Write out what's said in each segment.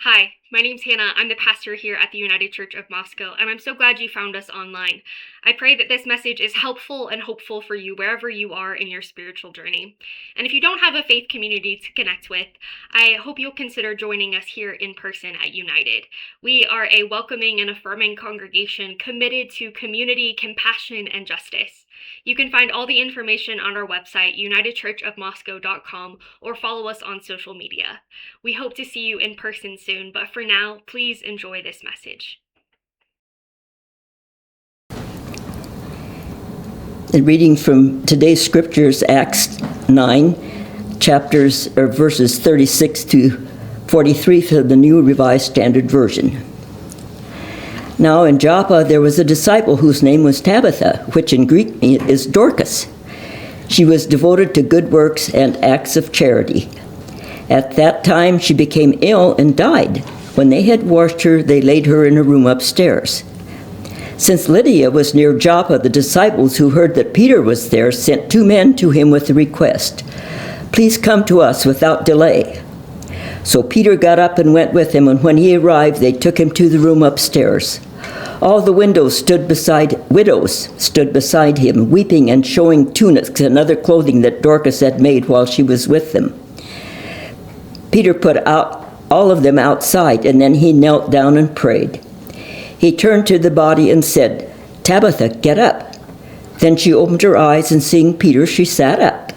Hi, my name's Hannah. I'm the pastor here at the United Church of Moscow, and I'm so glad you found us online. I pray that this message is helpful and hopeful for you wherever you are in your spiritual journey. And if you don't have a faith community to connect with, I hope you'll consider joining us here in person at United. We are a welcoming and affirming congregation committed to community, compassion, and justice. You can find all the information on our website, unitedchurchofmoscow.com, or follow us on social media. We hope to see you in person soon, but for now, please enjoy this message. The reading from today's scriptures, Acts 9, verses 36 to 43 for the New Revised Standard Version. Now in Joppa there was a disciple whose name was Tabitha, which in Greek is Dorcas. She was devoted to good works and acts of charity. At that time she became ill and died. When they had washed her, they laid her in a room upstairs. Since Lydia was near Joppa, the disciples who heard that Peter was there sent 2 men to him with the request, "Please come to us without delay." So Peter got up and went with him, and when he arrived, they took him to the room upstairs. All the widows stood beside him, weeping and showing tunics and other clothing that Dorcas had made while she was with them. Peter put out all of them outside, and then he knelt down and prayed. He turned to the body and said, "Tabitha, get up." Then she opened her eyes, and seeing Peter, she sat up.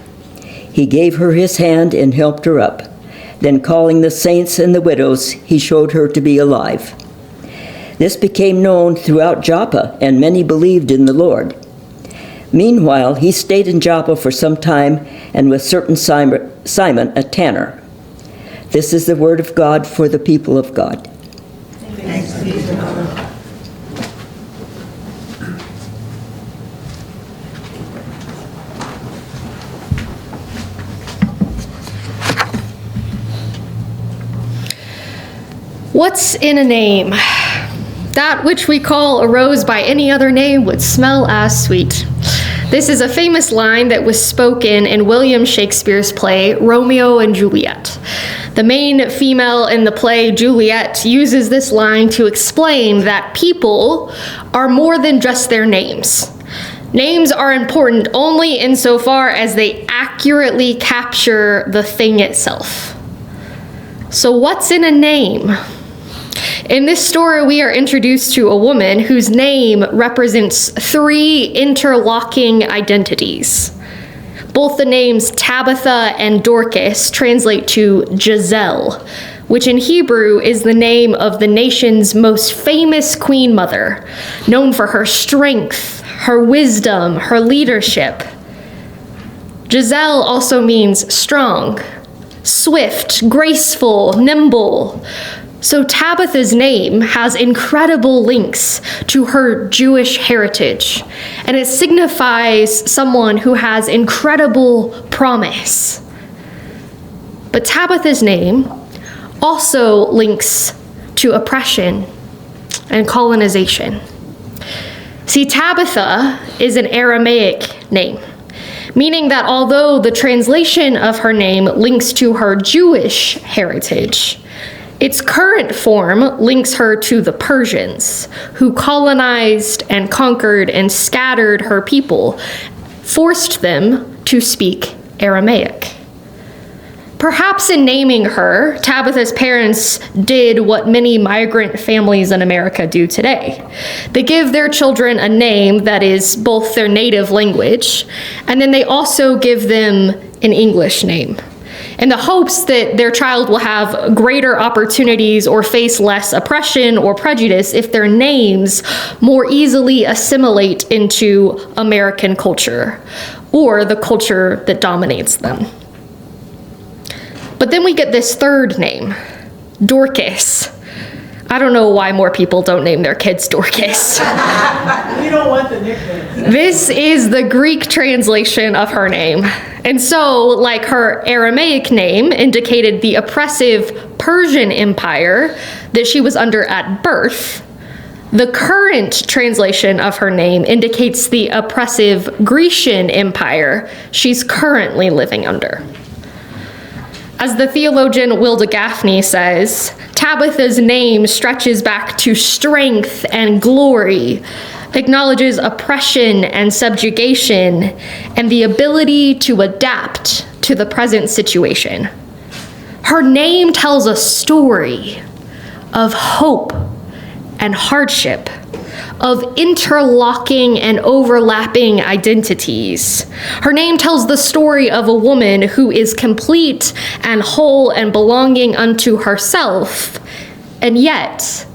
He gave her his hand and helped her up. Then calling the saints and the widows, he showed her to be alive. This became known throughout Joppa, and many believed in the Lord. Meanwhile, he stayed in Joppa for some time, and with certain Simon, a tanner. This is the word of God for the people of God. Thanks be to God. What's in a name? That which we call a rose by any other name would smell as sweet. This is a famous line that was spoken in William Shakespeare's play, Romeo and Juliet. The main female in the play, Juliet, uses this line to explain that people are more than just their names. Names are important only insofar as they accurately capture the thing itself. So what's in a name? In this story, we are introduced to a woman whose name represents 3 interlocking identities. Both the names Tabitha and Dorcas translate to Giselle, which in Hebrew is the name of the nation's most famous queen mother, known for her strength, her wisdom, her leadership. Giselle also means strong, swift, graceful, nimble. So Tabitha's name has incredible links to her Jewish heritage, and it signifies someone who has incredible promise. But Tabitha's name also links to oppression and colonization. See, Tabitha is an Aramaic name, meaning that although the translation of her name links to her Jewish heritage, its current form links her to the Persians, who colonized and conquered and scattered her people, forced them to speak Aramaic. Perhaps in naming her, Tabitha's parents did what many migrant families in America do today. They give their children a name that is both their native language, and then they also give them an English name, in the hopes that their child will have greater opportunities or face less oppression or prejudice if their names more easily assimilate into American culture or the culture that dominates them. But then we get this third name, Dorcas. I don't know why more people don't name their kids Dorcas. We don't want the nickname. This is the Greek translation of her name. And so, like her Aramaic name indicated the oppressive Persian Empire that she was under at birth, the current translation of her name indicates the oppressive Grecian Empire she's currently living under. As the theologian Wilda Gaffney says, Tabitha's name stretches back to strength and glory, acknowledges oppression and subjugation, and the ability to adapt to the present situation. Her name tells a story of hope and hardship, of interlocking and overlapping identities. Her name tells the story of a woman who is complete and whole and belonging unto herself, and yet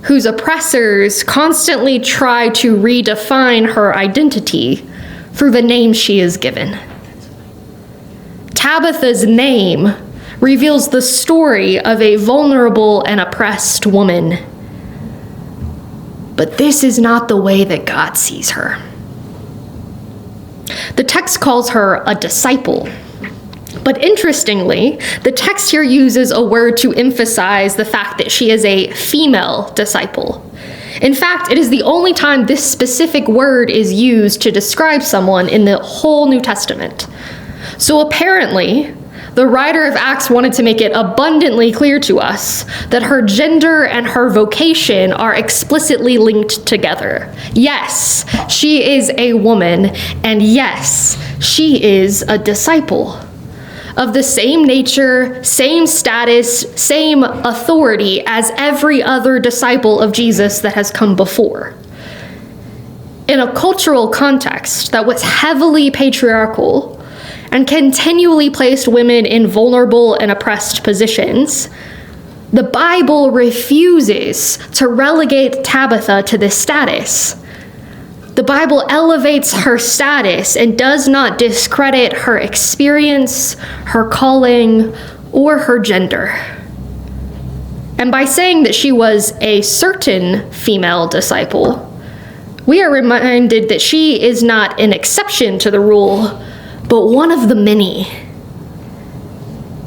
whose oppressors constantly try to redefine her identity through the name she is given. Tabitha's name reveals the story of a vulnerable and oppressed woman. But this is not the way that God sees her. The text calls her a disciple. But interestingly, the text here uses a word to emphasize the fact that she is a female disciple. In fact, it is the only time this specific word is used to describe someone in the whole New Testament. So apparently, the writer of Acts wanted to make it abundantly clear to us that her gender and her vocation are explicitly linked together. Yes, she is a woman, and yes, she is a disciple of the same nature, same status, same authority as every other disciple of Jesus that has come before. In a cultural context that was heavily patriarchal and continually placed women in vulnerable and oppressed positions, the Bible refuses to relegate Tabitha to this status. The Bible elevates her status and does not discredit her experience, her calling, or her gender. And by saying that she was a certain female disciple, we are reminded that she is not an exception to the rule, but one of the many.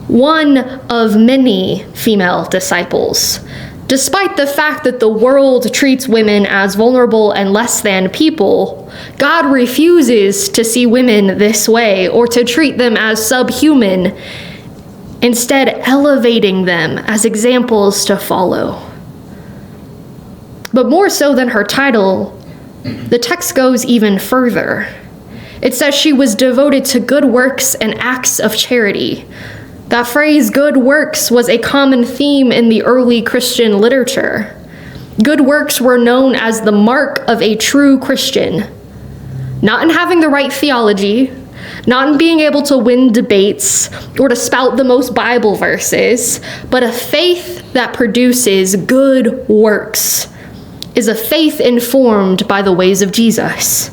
One of many female disciples. Despite the fact that the world treats women as vulnerable and less than people, God refuses to see women this way or to treat them as subhuman, instead elevating them as examples to follow. But more so than her title, the text goes even further. It says she was devoted to good works and acts of charity. That phrase, good works, was a common theme in the early Christian literature. Good works were known as the mark of a true Christian. Not in having the right theology, not in being able to win debates or to spout the most Bible verses, but a faith that produces good works is a faith informed by the ways of Jesus.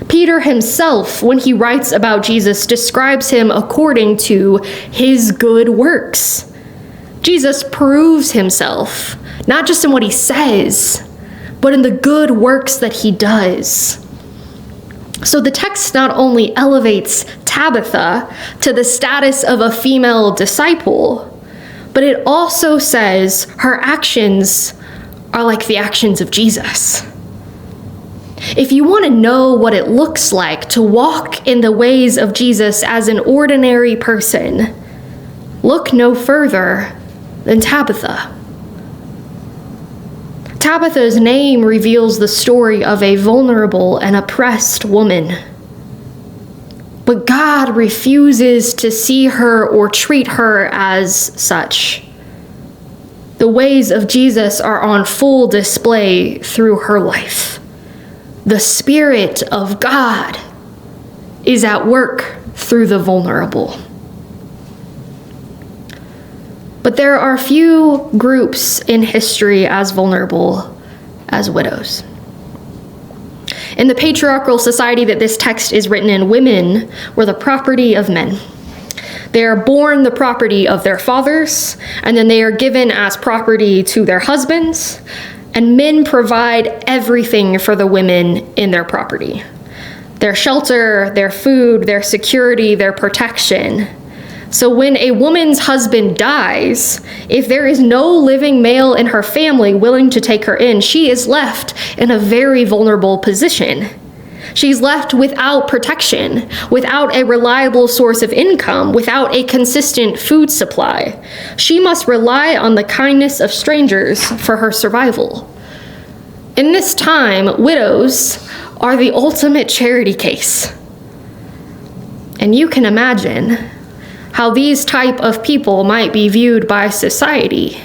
Peter himself, when he writes about Jesus, describes him according to his good works. Jesus proves himself, not just in what he says, but in the good works that he does. So the text not only elevates Tabitha to the status of a female disciple, but it also says her actions are like the actions of Jesus. If you want to know what it looks like to walk in the ways of Jesus as an ordinary person, look no further than Tabitha. Tabitha's name reveals the story of a vulnerable and oppressed woman. But God refuses to see her or treat her as such. The ways of Jesus are on full display through her life. The Spirit of God is at work through the vulnerable. But there are few groups in history as vulnerable as widows. In the patriarchal society that this text is written in, women were the property of men. They are born the property of their fathers, and then they are given as property to their husbands, and men provide everything for the women in their property. Their shelter, their food, their security, their protection. So when a woman's husband dies, if there is no living male in her family willing to take her in, she is left in a very vulnerable position. She's left without protection, without a reliable source of income, without a consistent food supply. She must rely on the kindness of strangers for her survival. In this time, widows are the ultimate charity case. And you can imagine how these type of people might be viewed by society,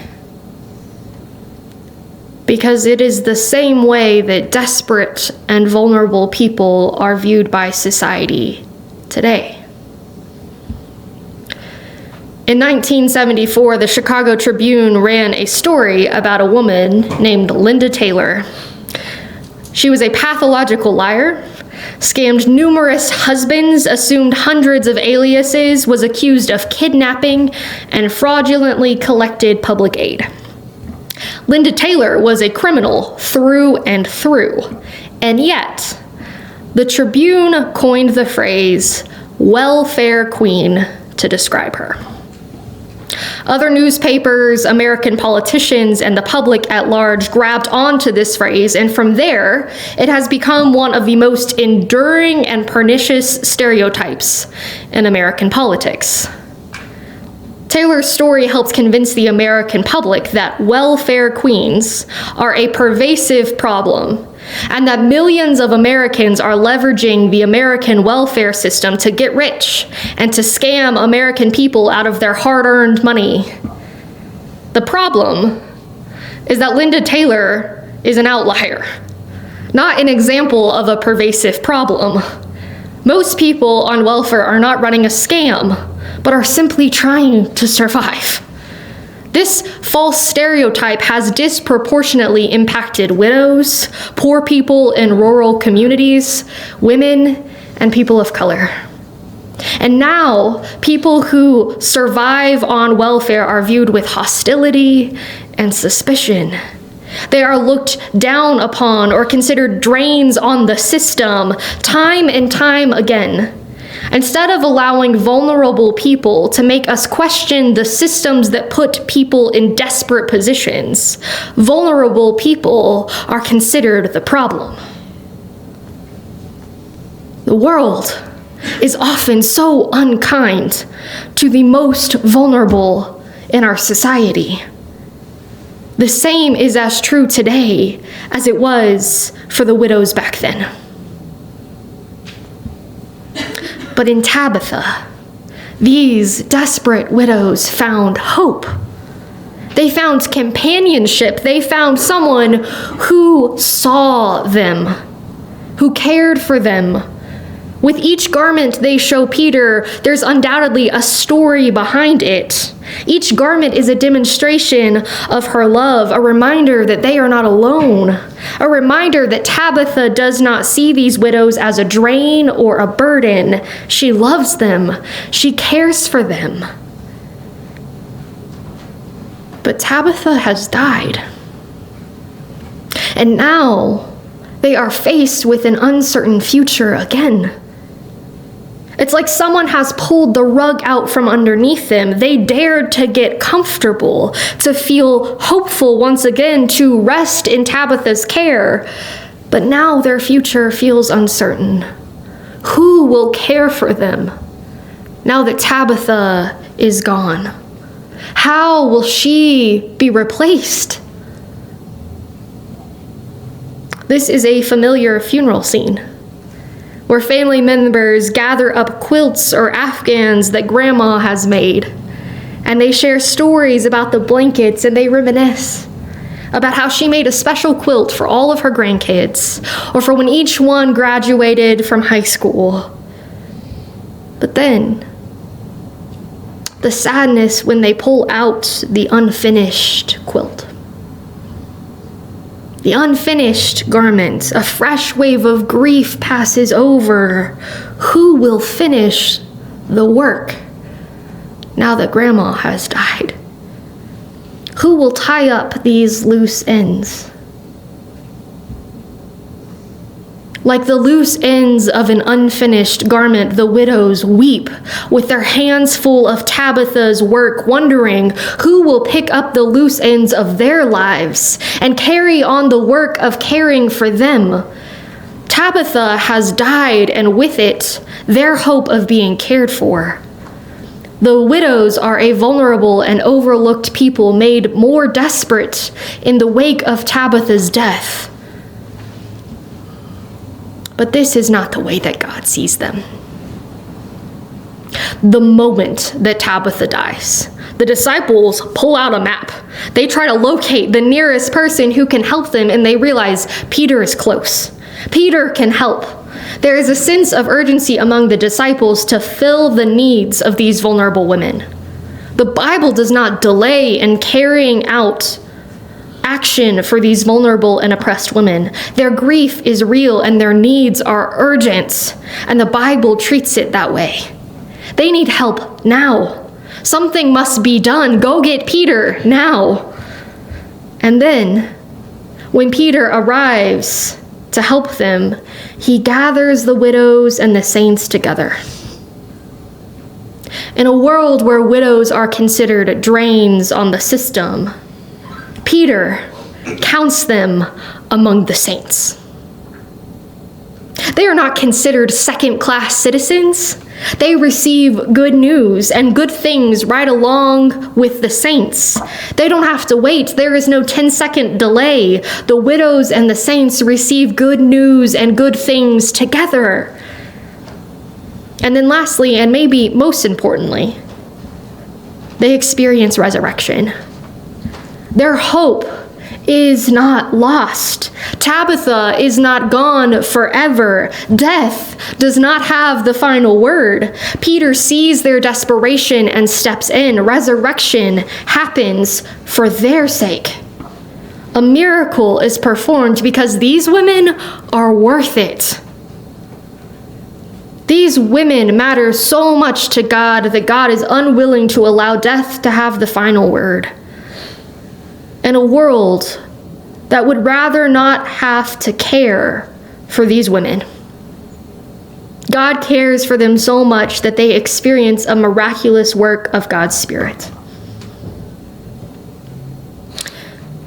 because it is the same way that desperate and vulnerable people are viewed by society today. In 1974, the Chicago Tribune ran a story about a woman named Linda Taylor. She was a pathological liar, scammed numerous husbands, assumed hundreds of aliases, was accused of kidnapping, and fraudulently collected public aid. Linda Taylor was a criminal through and through, and yet the Tribune coined the phrase welfare queen to describe her. Other newspapers, American politicians, and the public at large grabbed onto this phrase, and from there, it has become one of the most enduring and pernicious stereotypes in American politics. Taylor's story helps convince the American public that welfare queens are a pervasive problem, and that millions of Americans are leveraging the American welfare system to get rich and to scam American people out of their hard-earned money. The problem is that Linda Taylor is an outlier, not an example of a pervasive problem. Most people on welfare are not running a scam, but are simply trying to survive. This false stereotype has disproportionately impacted widows, poor people in rural communities, women, and people of color. And now, people who survive on welfare are viewed with hostility and suspicion. They are looked down upon or considered drains on the system time and time again. Instead of allowing vulnerable people to make us question the systems that put people in desperate positions, vulnerable people are considered the problem. The world is often so unkind to the most vulnerable in our society. The same is as true today as it was for the widows back then. But in Tabitha, these desperate widows found hope. They found companionship. They found someone who saw them, who cared for them. With each garment they show Peter, there's undoubtedly a story behind it. Each garment is a demonstration of her love, a reminder that they are not alone, a reminder that Tabitha does not see these widows as a drain or a burden. She loves them. She cares for them. But Tabitha has died. And now they are faced with an uncertain future again. It's like someone has pulled the rug out from underneath them. They dared to get comfortable, to feel hopeful once again, to rest in Tabitha's care. But now their future feels uncertain. Who will care for them now that Tabitha is gone? How will she be replaced? This is a familiar funeral scene, where family members gather up quilts or afghans that grandma has made, and they share stories about the blankets, and they reminisce about how she made a special quilt for all of her grandkids, or for when each one graduated from high school. But then, the sadness when they pull out the unfinished quilt. The unfinished garment, a fresh wave of grief passes over. Who will finish the work now that Grandma has died? Who will tie up these loose ends? Like the loose ends of an unfinished garment, the widows weep with their hands full of Tabitha's work, wondering who will pick up the loose ends of their lives and carry on the work of caring for them. Tabitha has died, and with it, their hope of being cared for. The widows are a vulnerable and overlooked people made more desperate in the wake of Tabitha's death. But this is not the way that God sees them. The moment that Tabitha dies, the disciples pull out a map. They try to locate the nearest person who can help them, and they realize Peter is close. Peter can help. There is a sense of urgency among the disciples to fill the needs of these vulnerable women. The Bible does not delay in carrying out action for these vulnerable and oppressed women. Their grief is real and their needs are urgent, and the Bible treats it that way. They need help now. Something must be done. Go get Peter now. And then, when Peter arrives to help them, he gathers the widows and the saints together. In a world where widows are considered drains on the system, Peter counts them among the saints. They are not considered second-class citizens. They receive good news and good things right along with the saints. They don't have to wait. There is no 10-second delay. The widows and the saints receive good news and good things together. And then lastly, and maybe most importantly, they experience resurrection. Their hope is not lost. Tabitha is not gone forever. Death does not have the final word. Peter sees their desperation and steps in. Resurrection happens for their sake. A miracle is performed because these women are worth it. These women matter so much to God that God is unwilling to allow death to have the final word. In a world that would rather not have to care for these women, God cares for them so much that they experience a miraculous work of God's Spirit.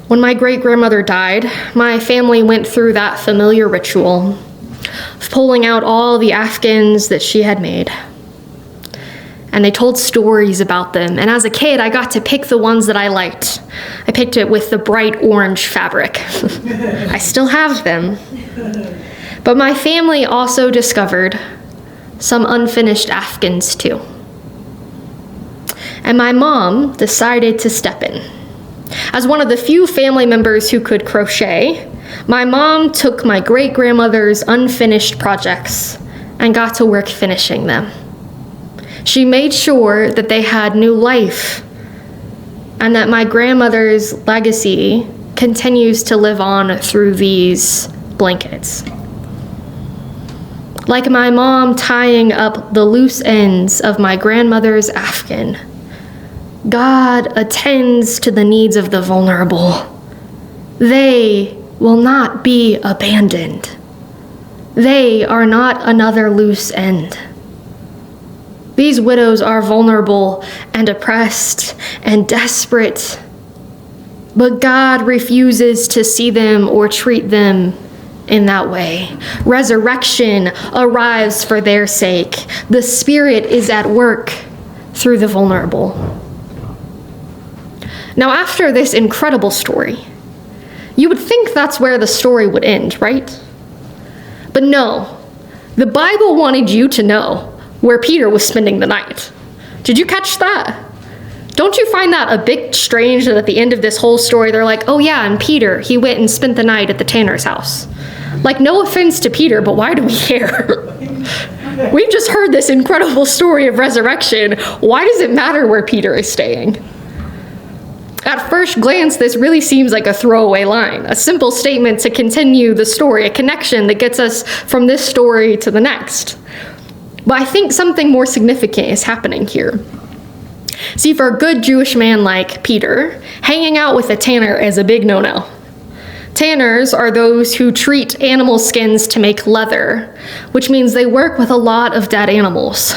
When my great-grandmother died, my family went through that familiar ritual of pulling out all the Afghans that she had made. And they told stories about them. And as a kid, I got to pick the ones that I liked. I picked it with the bright orange fabric. I still have them. But my family also discovered some unfinished Afghans too. And my mom decided to step in. As one of the few family members who could crochet, my mom took my great-grandmother's unfinished projects and got to work finishing them. She made sure that they had new life and that my grandmother's legacy continues to live on through these blankets. Like my mom tying up the loose ends of my grandmother's Afghan, God attends to the needs of the vulnerable. They will not be abandoned. They are not another loose end. These widows are vulnerable and oppressed and desperate, but God refuses to see them or treat them in that way. Resurrection arrives for their sake. The Spirit is at work through the vulnerable. Now, after this incredible story, you would think that's where the story would end, right? But no, the Bible wanted you to know where Peter was spending the night. Did you catch that? Don't you find that a bit strange that at the end of this whole story, they're like, oh yeah, and Peter, he went and spent the night at the tanner's house. Like, no offense to Peter, but why do we care? We've just heard this incredible story of resurrection. Why does it matter where Peter is staying? At first glance, this really seems like a throwaway line, a simple statement to continue the story, a connection that gets us from this story to the next. But I think something more significant is happening here. See, for a good Jewish man like Peter, hanging out with a tanner is a big no-no. Tanners are those who treat animal skins to make leather, which means they work with a lot of dead animals.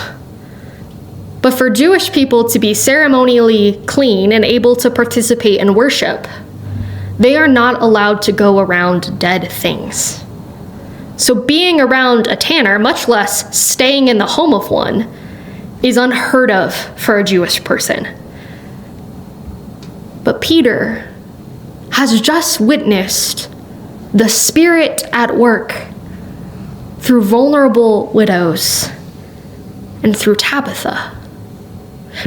But for Jewish people to be ceremonially clean and able to participate in worship, they are not allowed to go around dead things. So being around a tanner, much less staying in the home of one, is unheard of for a Jewish person. But Peter has just witnessed the Spirit at work through vulnerable widows and through Tabitha.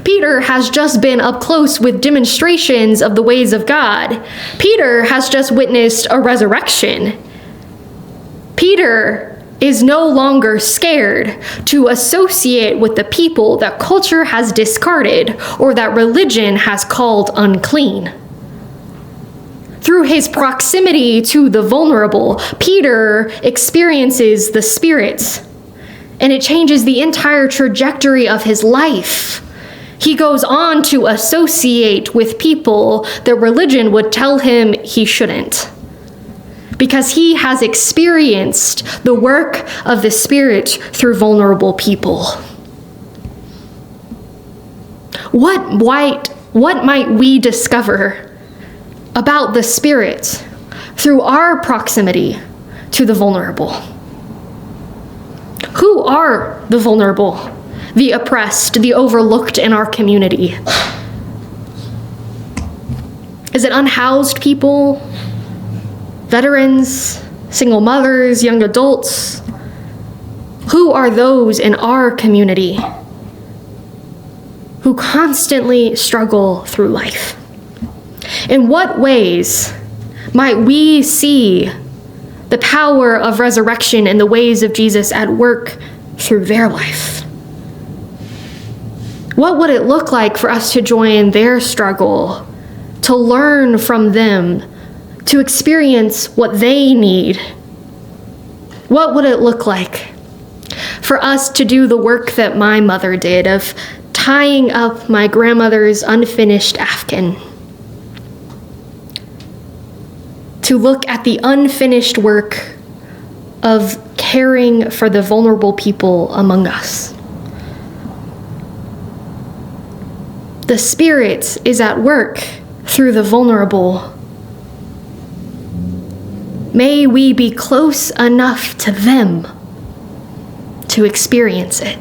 Peter has just been up close with demonstrations of the ways of God. Peter has just witnessed a resurrection. Peter is no longer scared to associate with the people that culture has discarded or that religion has called unclean. Through his proximity to the vulnerable, Peter experiences the Spirit, and it changes the entire trajectory of his life. He goes on to associate with people that religion would tell him he shouldn't, because he has experienced the work of the Spirit through vulnerable people. What might we discover about the Spirit through our proximity to the vulnerable? Who are the vulnerable, the oppressed, the overlooked in our community? Is it unhoused people, veterans, single mothers, young adults? Who are those in our community who constantly struggle through life? In what ways might we see the power of resurrection and the ways of Jesus at work through their life? What would it look like for us to join their struggle, to learn from them, to experience what they need? What would it look like for us to do the work that my mother did of tying up my grandmother's unfinished afghan? To look at the unfinished work of caring for the vulnerable people among us. The Spirit is at work through the vulnerable. May we be close enough to them to experience it.